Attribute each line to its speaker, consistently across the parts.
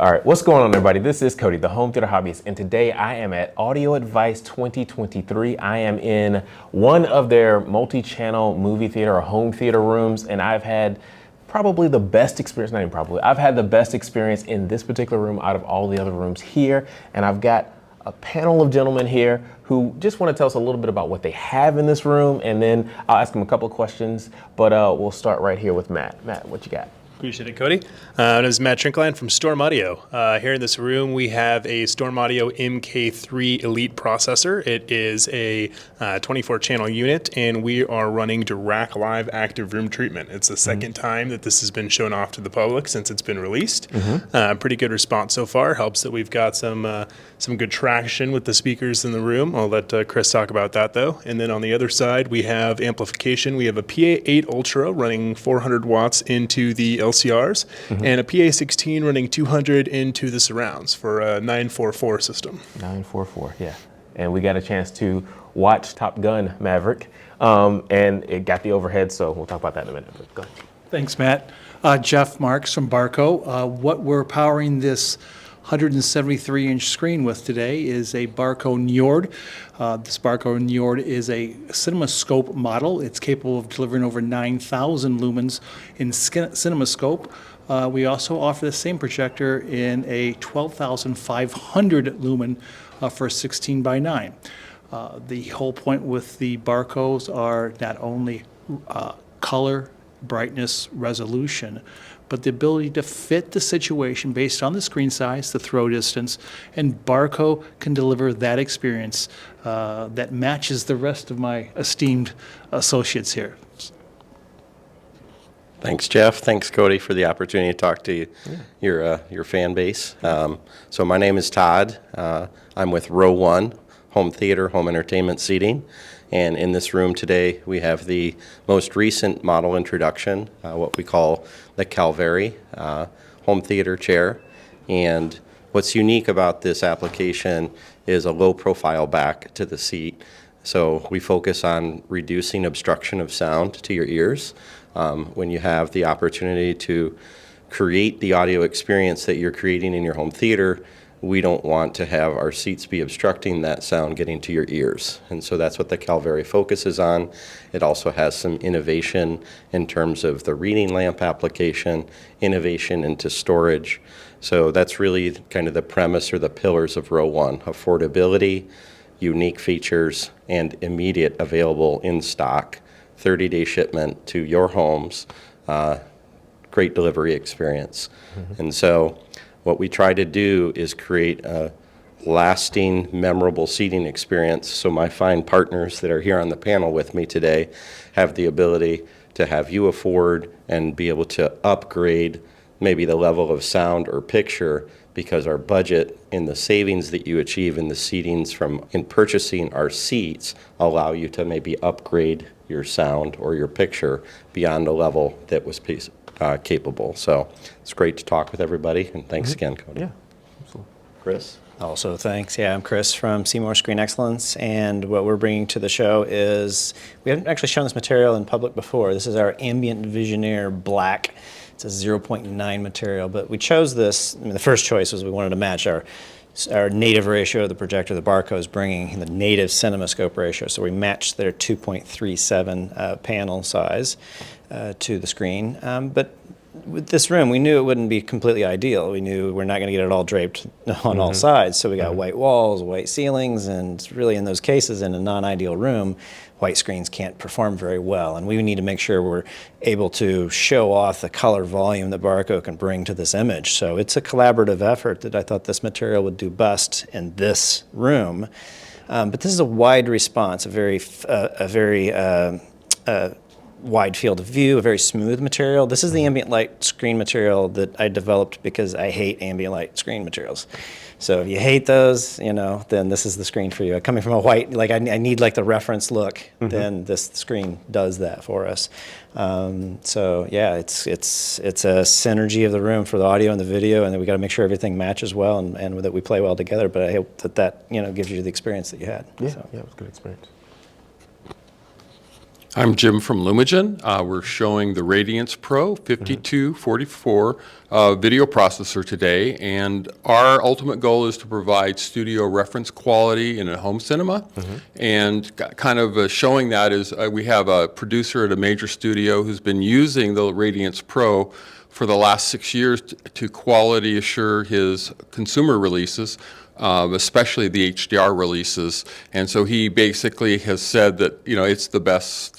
Speaker 1: All right, what's going on, everybody? This is Cody, the home theater hobbyist, and today I am at Audio Advice 2023. I am in one of their multi-channel movie theater or home theater rooms, and I've had probably the best experience, not even probably, I've had the best experience in this particular room out of all the other rooms here, and I've got a panel of gentlemen here who just want to tell us a little bit about what they have in this room, and then I'll ask them a couple of questions, but we'll start right here with Matt. Matt, what you got?
Speaker 2: Appreciate it, Cody. This is Matt Trinkline from Storm Audio. Here in this room, we have a Storm Audio MK3 Elite processor. It is a 24-channel unit, and we are running Dirac Live Active Room Treatment. It's the second time that this has been shown off to the public since it's been released. Pretty good response so far. Helps that we've got some good traction with the speakers in the room. I'll let Chris talk about that, though. And then on the other side, we have amplification. We have a PA8 Ultra running 400 watts into the LCRs, and a PA16 running 200 into the surrounds for a 944 system.
Speaker 1: 944, yeah. And we got a chance to watch Top Gun Maverick, and it got the overhead, so we'll talk about that in a minute. But go ahead.
Speaker 3: Thanks, Matt. Jeff Marks from Barco. What we're powering this 173-inch screen with today is a Barco Cont'd. This Barco Cont'd is a CinemaScope model. It's capable of delivering over 9,000 lumens in CinemaScope. We also offer the same projector in a 12,500 lumen for 16 by 9. The whole point with the Barcos are not only color, brightness, resolution, but the ability to fit the situation based on the screen size, the throw distance, and Barco can deliver that experience that matches the rest of my esteemed associates here.
Speaker 4: Thanks, Jeff. Thanks, Cody, for the opportunity to talk to you, your fan base. So my name is Todd. I'm with RowOne Home Theater, Home Entertainment Seating. And in this room today, we have the most recent model introduction, what we call the Calvary home theater chair. And what's unique about this application is a low profile back to the seat. So we focus on reducing obstruction of sound to your ears. When you have the opportunity to create the audio experience that you're creating in your home theater, we don't want to have our seats be obstructing that sound getting to your ears. And so that's what the Calvary focuses on. It also has some innovation in terms of the reading lamp application, innovation into storage. So that's really kind of the premise or the pillars of RowOne: affordability, unique features, and immediate available in stock, 30-day shipment to your homes, great delivery experience. And so what we try to do is create a lasting, memorable seating experience so my fine partners that are here on the panel with me today have the ability to have you afford and be able to upgrade maybe the level of sound or picture, because our budget and the savings that you achieve in the seatings in purchasing our seats allow you to maybe upgrade your sound or your picture beyond a level that was capable. So it's great to talk with everybody, and thanks again, Cody.
Speaker 1: Yeah, absolutely.
Speaker 4: Chris?
Speaker 5: Also, thanks. Yeah, I'm Chris from Seymour Screen Excellence, and what we're bringing to the show is, we haven't actually shown this material in public before. This is our Ambient Visionaire Black. It's a 0.9 material, but we chose this. I mean, the first choice was we wanted to match our native ratio of the projector the Barco is bringing, the native CinemaScope ratio. So we matched their 2.37 panel size to the screen. But with this room, we knew it wouldn't be completely ideal. We knew we're not going to get it all draped on all sides. So we got white walls, white ceilings, and really in those cases, in a non-ideal room, white screens can't perform very well. And we need to make sure we're able to show off the color volume that Barco can bring to this image. So it's a collaborative effort that I thought this material would do best in this room. But this is a wide response, a very wide field of view, a very smooth material. This is the ambient light screen material that I developed because I hate ambient light screen materials. So if you hate those, then this is the screen for you. Coming from a white, I need the reference look, then this screen does that for us. So yeah, it's a synergy of the room for the audio and the video, and then we got to make sure everything matches well and that we play well together. But I hope that gives you the experience that you had.
Speaker 1: Yeah,
Speaker 5: so.
Speaker 1: Yeah, it was a good experience.
Speaker 6: I'm Jim from Lumagen. We're showing the Radiance Pro 5244 video processor today, and our ultimate goal is to provide studio reference quality in a home cinema. And kind of showing that is we have a producer at a major studio who's been using the Radiance Pro for the last 6 years to quality assure his consumer releases. Especially the HDR releases, and so he basically has said that it's the best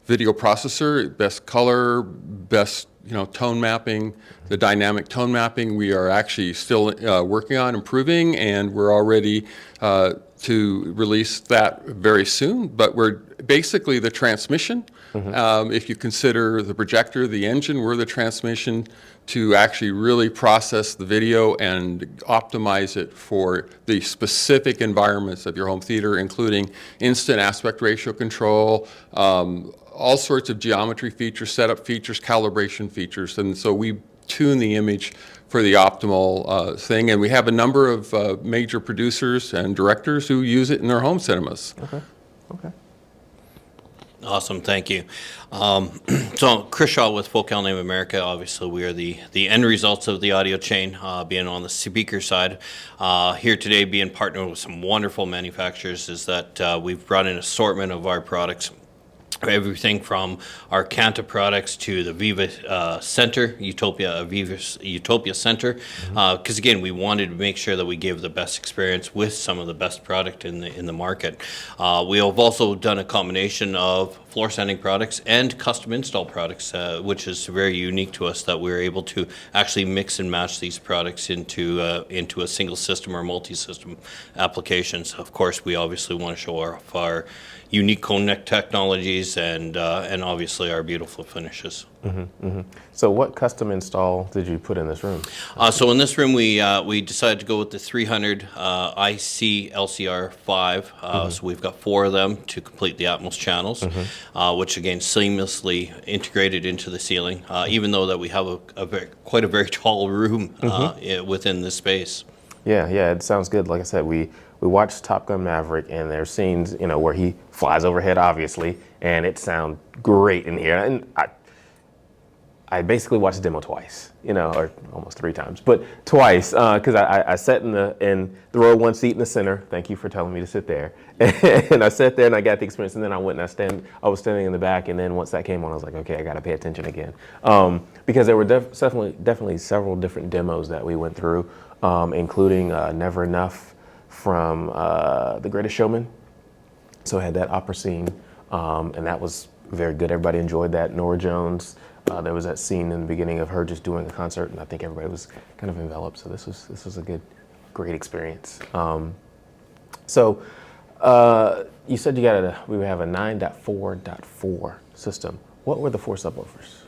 Speaker 6: video processor, best color, best tone mapping, the dynamic tone mapping. We are actually still working on improving, and we're all ready to release that very soon. But we're basically the transmission. If you consider the projector, the engine, we're the transmission to actually really process the video and optimize it for the specific environments of your home theater, including instant aspect ratio control, all sorts of geometry features, setup features, calibration features. And so we tune the image for the optimal thing. And we have a number of major producers and directors who use it in their home cinemas.
Speaker 1: Okay.
Speaker 7: Awesome, thank you. So Chris Shaw with Focal Name America. Obviously, we are the end results of the audio chain, being on the speaker side. Here today, being partnered with some wonderful manufacturers, is that we've brought an assortment of our products. Everything from our Cont'd products to the Viva Center, Utopia Center, because again, we wanted to make sure that we gave the best experience with some of the best product in the market. We have also done a combination of floor sanding products and custom install products, which is very unique to us, that we're able to actually mix and match these products into a single system or multi-system applications. Of course, we obviously want to show our unique connect technologies and obviously our beautiful finishes.
Speaker 1: So what custom install did you put in this room?
Speaker 7: So in this room, we decided to go with the 300 IC LCR5. So we've got 4 of them to complete the Atmos channels, which again seamlessly integrated into the ceiling, even though that we have quite a very tall room within this space. Yeah,
Speaker 1: it sounds good. Like I said, we watched Top Gun Maverick, and there's scenes, where he flies overhead, obviously, and it sounds great in here. And I basically watched the demo twice, or almost 3 times, but twice, because I sat in the RowOne seat in the center. Thank you for telling me to sit there. And I sat there and I got the experience, and then I went and I was standing in the back, and then once that came on, I was like, okay, I got to pay attention again, because there were definitely several different demos that we went through, including Never Enough from The Greatest Showman. So I had that opera scene, and that was very good. Everybody enjoyed that. Norah Jones, there was that scene in the beginning of her just doing a concert, and I think everybody was kind of enveloped. So this was a great experience. So you said we have a 9.4.4 system. What were the 4 subwoofers?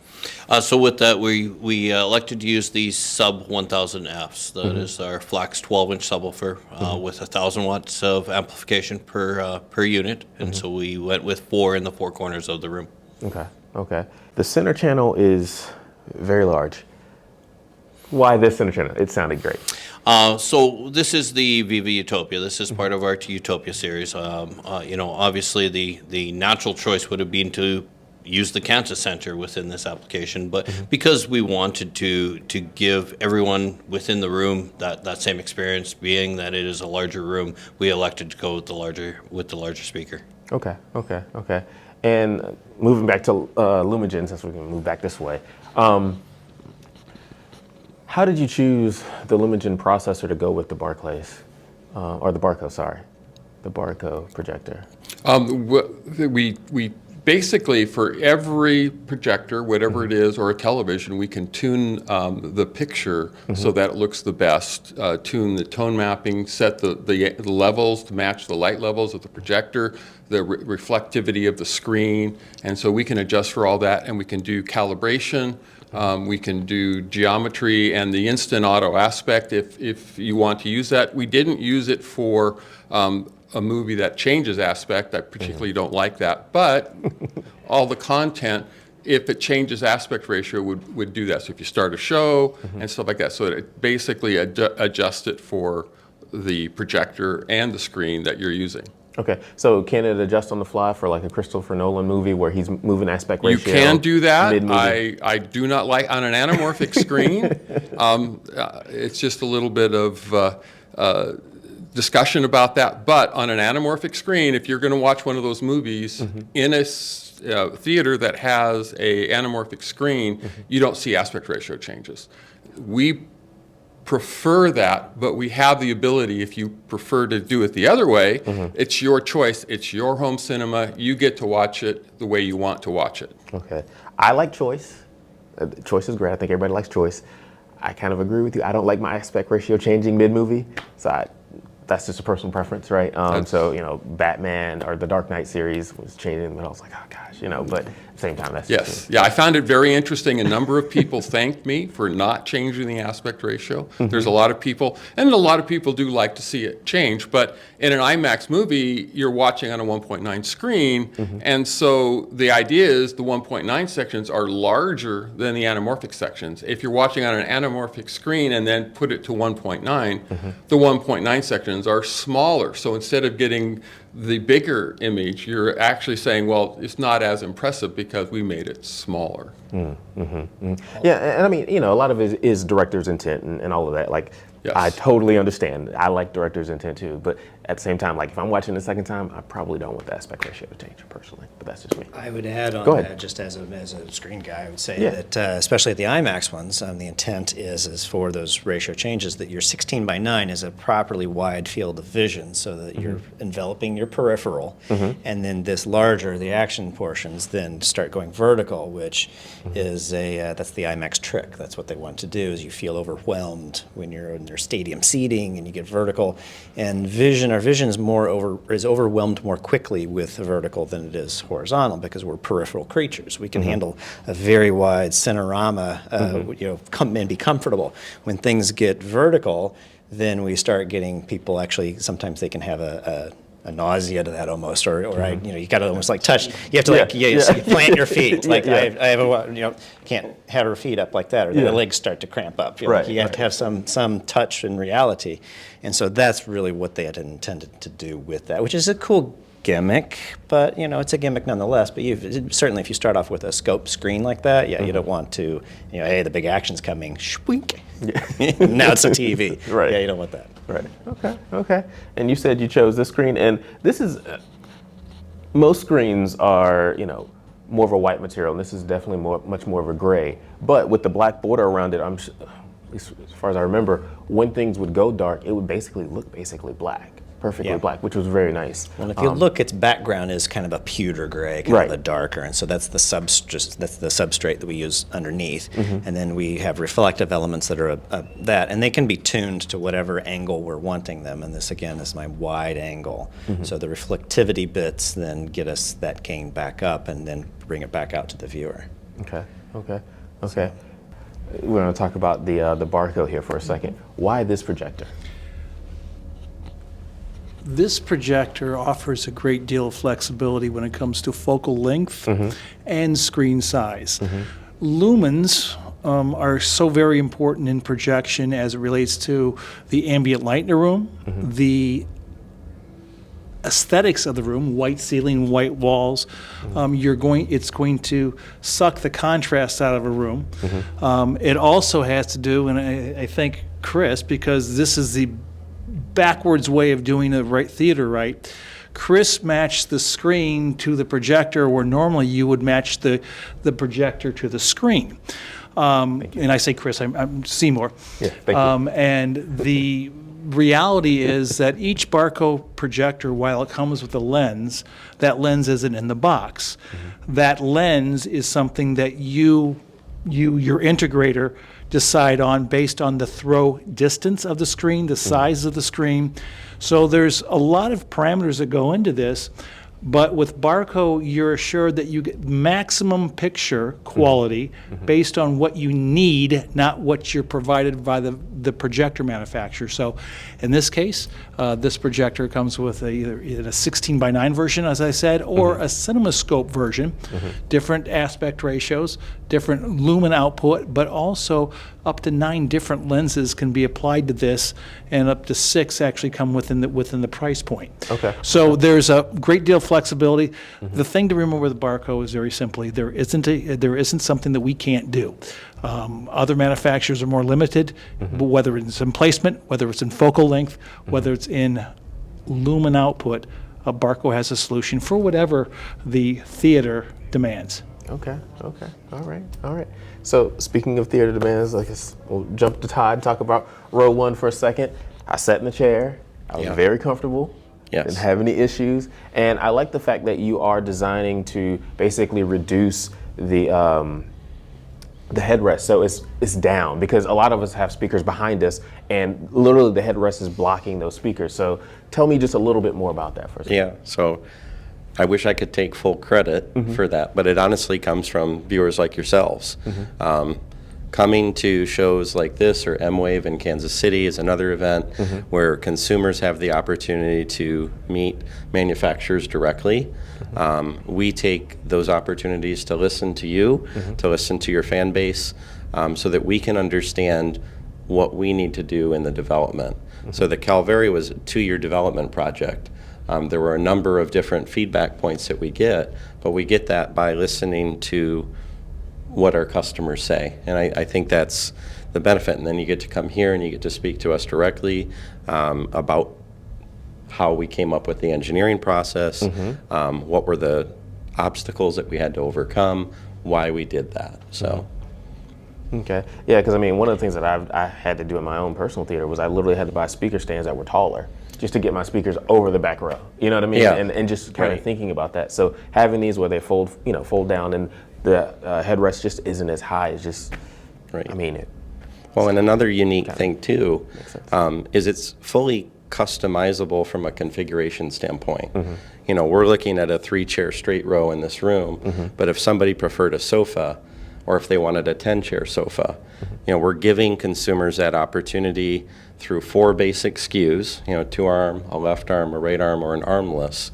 Speaker 7: So with that, we elected to use these sub 1000 Fs. That is our Flax 12-inch subwoofer with 1,000 watts of amplification per unit, and so we went with 4 in the 4 corners of the room.
Speaker 1: Okay. The center channel is very large. Why this center channel? It sounded great.
Speaker 7: So this is the Viva Utopia. This is part of our Utopia series. Obviously the natural choice would have been to use the Cont'd Center within this application, but because we wanted to give everyone within the room that same experience, being that it is a larger room, we elected to go with the larger speaker.
Speaker 1: Okay. And moving back to Lumagen, since we can move back this way, how did you choose the Lumagen processor to go with the Barclays, or the Barco? Sorry, the Barco projector.
Speaker 6: We basically, for every projector, whatever it is, or a television, we can tune the picture so that it looks the best, tune the tone mapping, set the levels to match the light levels of the projector, the reflectivity of the screen, and so we can adjust for all that, and we can do calibration, we can do geometry and the instant auto aspect if you want to use that. We didn't use it for a movie that changes aspect. I particularly don't like that, but all the content, if it changes aspect ratio, would do that. So if you start a show and stuff like that, so it basically adjusts it for the projector and the screen that you're using.
Speaker 1: Okay, so can it adjust on the fly for like a Christopher Nolan movie where he's moving aspect
Speaker 6: You
Speaker 1: ratio?
Speaker 6: can do that.
Speaker 1: mid-movie?
Speaker 6: I do not like on an anamorphic screen. It's just a little bit of discussion about that. But on an anamorphic screen, if you're going to watch one of those movies in a theater that has a anamorphic screen, you don't see aspect ratio changes. We prefer that, but we have the ability, if you prefer to do it the other way, it's your choice. It's your home cinema. You get to watch it the way you want to watch it.
Speaker 1: Okay. I like choice. Choice is great. I think everybody likes choice. I kind of agree with you. I don't like my aspect ratio changing mid-movie. So that's just a personal preference, right? So, you know, Batman or the Dark Knight series was changing, but I was like, oh gosh, you know, but at the same time, that's
Speaker 6: Yes.
Speaker 1: just,
Speaker 6: Yeah, I found it very interesting. A number of people thanked me for not changing the aspect ratio. There's a lot of people, and a lot of people do like to see it change, but in an IMAX movie, you're watching on a 1.9 screen, and so the idea is the 1.9 sections are larger than the anamorphic sections. If you're watching on an anamorphic screen and then put it to 1.9, the 1.9 sections are smaller. So instead of getting the bigger image, you're actually saying, well, it's not as impressive because we made it smaller.
Speaker 1: Yeah, and I mean, you know, a lot of it is director's intent and all of that. Like,
Speaker 6: Yes.
Speaker 1: I totally understand. I like director's intent too, but at the same time, like if I'm watching the second time, I probably don't want the aspect ratio to change personally, but that's just me.
Speaker 5: I would add on
Speaker 1: Go ahead.
Speaker 5: that, just as a screen guy, I would say
Speaker 1: Yeah.
Speaker 5: that especially at the IMAX ones, the intent is for those ratio changes that your 16 by 9 is a properly wide field of vision so that you're enveloping your peripheral, and then this larger, the action portions, then start going vertical, which is that's the IMAX trick. That's what they want to do, is you feel overwhelmed when you're in their stadium seating and you get vertical. And our vision is overwhelmed more quickly with vertical than it is horizontal because we're peripheral creatures. We can handle a very wide cinerama, and be comfortable. When things get vertical, then we start getting people actually, sometimes they can have a nausea to that almost, you got to almost like touch. You have to you plant your feet. Like I have can't have her feet up like that, or the legs start to cramp up. You have to have some touch in reality, and so that's really what they had intended to do with that, which is a cool gimmick, but it's a gimmick nonetheless. But certainly, if you start off with a scope screen like that, you don't want to, hey, the big action's coming, shwink. Now it's a TV.
Speaker 1: Right.
Speaker 5: Yeah, you don't want that.
Speaker 1: Right. Okay. And you said you chose this screen, and this is most screens are more of a white material, and this is definitely much more of a gray. But with the black border around it, at least as far as I remember, when things would go dark, it would look basically black. Perfectly black, which was very nice.
Speaker 5: Well, if you look, its background is kind of a pewter gray, kind of a darker, and so that's the substrate that we use underneath. And then we have reflective elements that are that, and they can be tuned to whatever angle we're wanting them. And this again is my wide angle. So the reflectivity bits then get us that gain back up, and then bring it back out to the viewer.
Speaker 1: Okay. We're going to talk about the Barco here for a second. Why this projector?
Speaker 3: This projector offers a great deal of flexibility when it comes to focal length and screen size. Lumens are so very important in projection as it relates to the ambient light in the room, the aesthetics of the room, white ceiling, white walls. It's going to suck the contrast out of a room. It also has to do, and I think Chris, because this is the backwards way of doing the theater right. Chris matched the screen to the projector where normally you would match the projector to the screen. And I say Chris, I'm Seymour.
Speaker 1: Yeah, thank you.
Speaker 3: And the reality is that each Barco projector, while it comes with a lens, that lens isn't in the box. That lens is something that your integrator decide on based on the throw distance of the screen, the size of the screen. So there's a lot of parameters that go into this. But with Barco, you're assured that you get maximum picture quality based on what you need, not what you're provided by the projector manufacturer. So in this case, this projector comes with either a 16 by 9 version, as I said, or a CinemaScope version, different aspect ratios, different lumen output, but also up to 9 different lenses can be applied to this, and up to 6 actually come within the price point.
Speaker 1: Okay.
Speaker 3: So there's a great deal of flexibility. The thing to remember with Barco is very simply there isn't something that we can't do. Other manufacturers are more limited, but whether it's in placement, whether it's in focal length, whether it's in lumen output, Barco has a solution for whatever the theater demands.
Speaker 1: Okay. All right. So speaking of theater demands, I guess we'll jump to Todd and talk about RowOne for a second. I sat in the chair. I was very comfortable.
Speaker 4: Yes.
Speaker 1: Didn't have any issues. And I like the fact that you are designing to basically reduce the headrest, so it's down, because a lot of us have speakers behind us, and literally the headrest is blocking those speakers. So tell me just a little bit more about that for a second.
Speaker 4: Yeah, so I wish I could take full credit for that, but it honestly comes from viewers like yourselves. Coming to shows like this, or M-Wave in Kansas City is another event where consumers have the opportunity to meet manufacturers directly. We take those opportunities to listen to you, to listen to your fan base, so that we can understand what we need to do in the development. So the Calvary was a 2-year development project. There were a number of different feedback points that we get, but we get that by listening to what our customers say. And I think that's the benefit. And then you get to come here and you get to speak to us directly about how we came up with the engineering process, what were the obstacles that we had to overcome, why we did that. So.
Speaker 1: Okay. Yeah, because I mean, one of the things that I had to do in my own personal theater was I literally had to buy speaker stands that were taller, just to get my speakers over the back row. You know what I mean?
Speaker 4: Yeah.
Speaker 1: And just kind of thinking about that. So having these where they fold down, and the headrest just isn't as high. It's just, I mean it.
Speaker 4: Well, and another unique thing too is it's fully customizable from a configuration standpoint. You know, we're looking at a 3-chair straight row in this room, but if somebody preferred a sofa, or if they wanted a 10-chair sofa, you know, we're giving consumers that opportunity through 4 basic SKUs, you know, 2-arm, a left arm, a right arm, or an armless.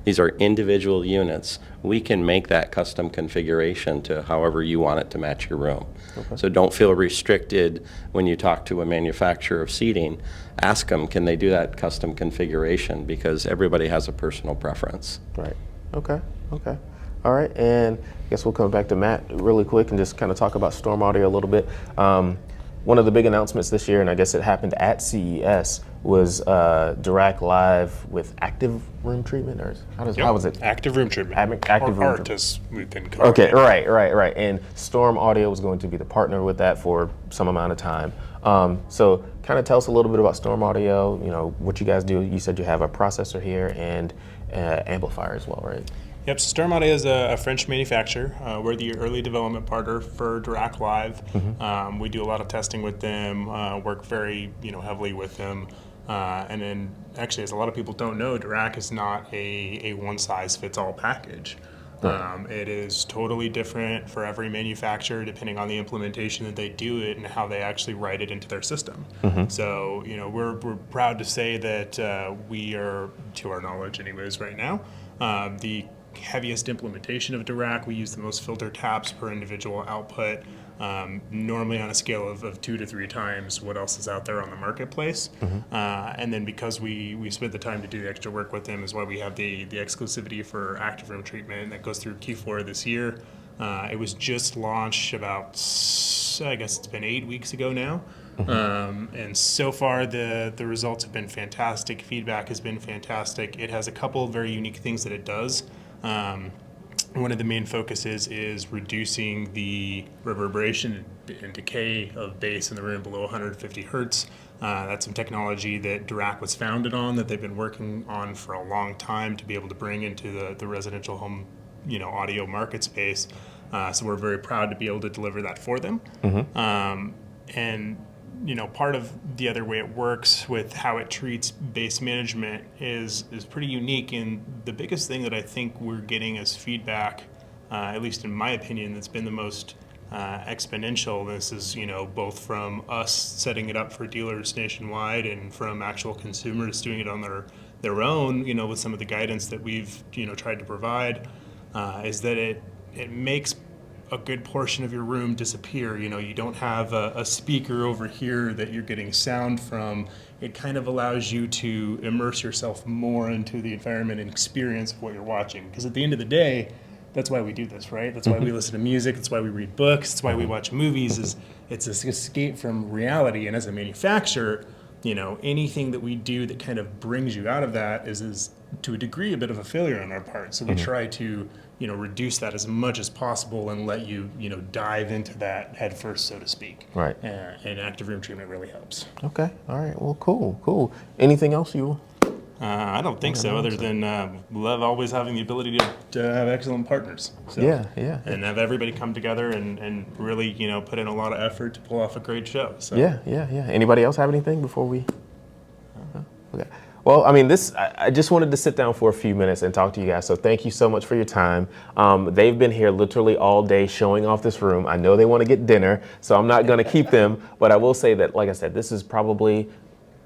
Speaker 4: These are individual units. We can make that custom configuration to however you want it to match your room. So don't feel restricted when you talk to a manufacturer of seating. Ask them, can they do that custom configuration? Because everybody has a personal preference.
Speaker 1: Right. Okay. All right, and I guess we'll come back to Matt really quick and just kind of talk about Storm Audio a little bit. One of the big announcements this year, and I guess it happened at CES, was Dirac Live with active room treatment, or how was it?
Speaker 2: Active room treatment.
Speaker 1: Active room
Speaker 2: A.r.t,
Speaker 1: treatment.
Speaker 2: as we've been calling
Speaker 1: Okay,
Speaker 2: it.
Speaker 1: right. And Storm Audio was going to be the partner with that for some amount of time. So kind of tell us a little bit about Storm Audio, you know, what you guys do. You said you have a processor here and amplifier as well, right?
Speaker 2: Yep, so Storm Audio is a French manufacturer. We're the early development partner for Dirac Live. We do a lot of testing with them, work very heavily with them. And then actually, as a lot of people don't know, Dirac is not a one-size-fits-all package. It is totally different for every manufacturer depending on the implementation that they do it and how they actually write it into their system. So, we're proud to say that we are, to our knowledge anyways right now, the heaviest implementation of Dirac. We use the most filter taps per individual output, normally on a scale of 2 to 3 times what else is out there on the marketplace. And then because we spent the time to do the extra work with them is why we have the exclusivity for active room treatment that goes through Q4 of this year. It was just launched about, I guess it's been 8 weeks ago now. And so far the results have been fantastic. Feedback has been fantastic. It has a couple of very unique things that it does. One of the main focuses is reducing the reverberation and decay of bass in the room below 150 hertz. That's some technology that Dirac was founded on, that they've been working on for a long time to be able to bring into the residential home audio market space. So we're very proud to be able to deliver that for them. And part of the other way it works with how it treats base management is pretty unique. And the biggest thing that I think we're getting as feedback, at least in my opinion, that's been the most exponential. This is, both from us setting it up for dealers nationwide and from actual consumers doing it on their own, with some of the guidance that we've, tried to provide, is that it makes a good portion of your room disappear. You don't have a speaker over here that you're getting sound from. It kind of allows you to immerse yourself more into the environment and experience of what you're watching. Because at the end of the day, that's why we do this, right? That's why we listen to music. That's why we read books. That's why we watch movies. It's an escape from reality. And as a manufacturer, anything that we do that kind of brings you out of that is to a degree a bit of a failure on our part. So we try to, reduce that as much as possible and let you, dive into that head first, so to speak.
Speaker 1: Right.
Speaker 2: And active room treatment really helps.
Speaker 1: Okay. All right. Well, cool. Anything else you?
Speaker 2: I don't think so, other than love always having the ability to have excellent partners. So,
Speaker 1: Yeah.
Speaker 2: and have everybody come together and really, put in a lot of effort to pull off a great show. So.
Speaker 1: Yeah. Anybody else have anything before we? Okay. Well, I just wanted to sit down for a few minutes and talk to you guys. So thank you so much for your time. They've been here literally all day showing off this room. I know they want to get dinner, so I'm not going to keep them. But I will say that, like I said, this is probably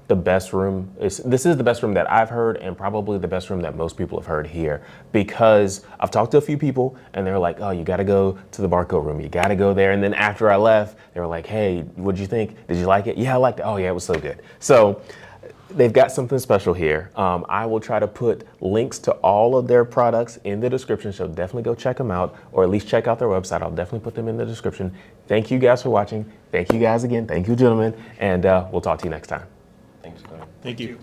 Speaker 1: the best room. This is the best room that I've heard, and probably the best room that most people have heard here, because I've talked to a few people and they're like, oh, you got to go to the Barco room. You got to go there. And then after I left, they were like, hey, what'd you think? Did you like it? Yeah, I liked it. Oh, yeah, it was so good. So they've got something special here. I will try to put links to all of their products in the description, so definitely go check them out, or at least check out their website. I'll definitely put them in the description. Thank you guys for watching. Thank you guys again. Thank you, gentlemen. And we'll talk to you next time.
Speaker 4: Thanks, Scott.
Speaker 2: Thank you.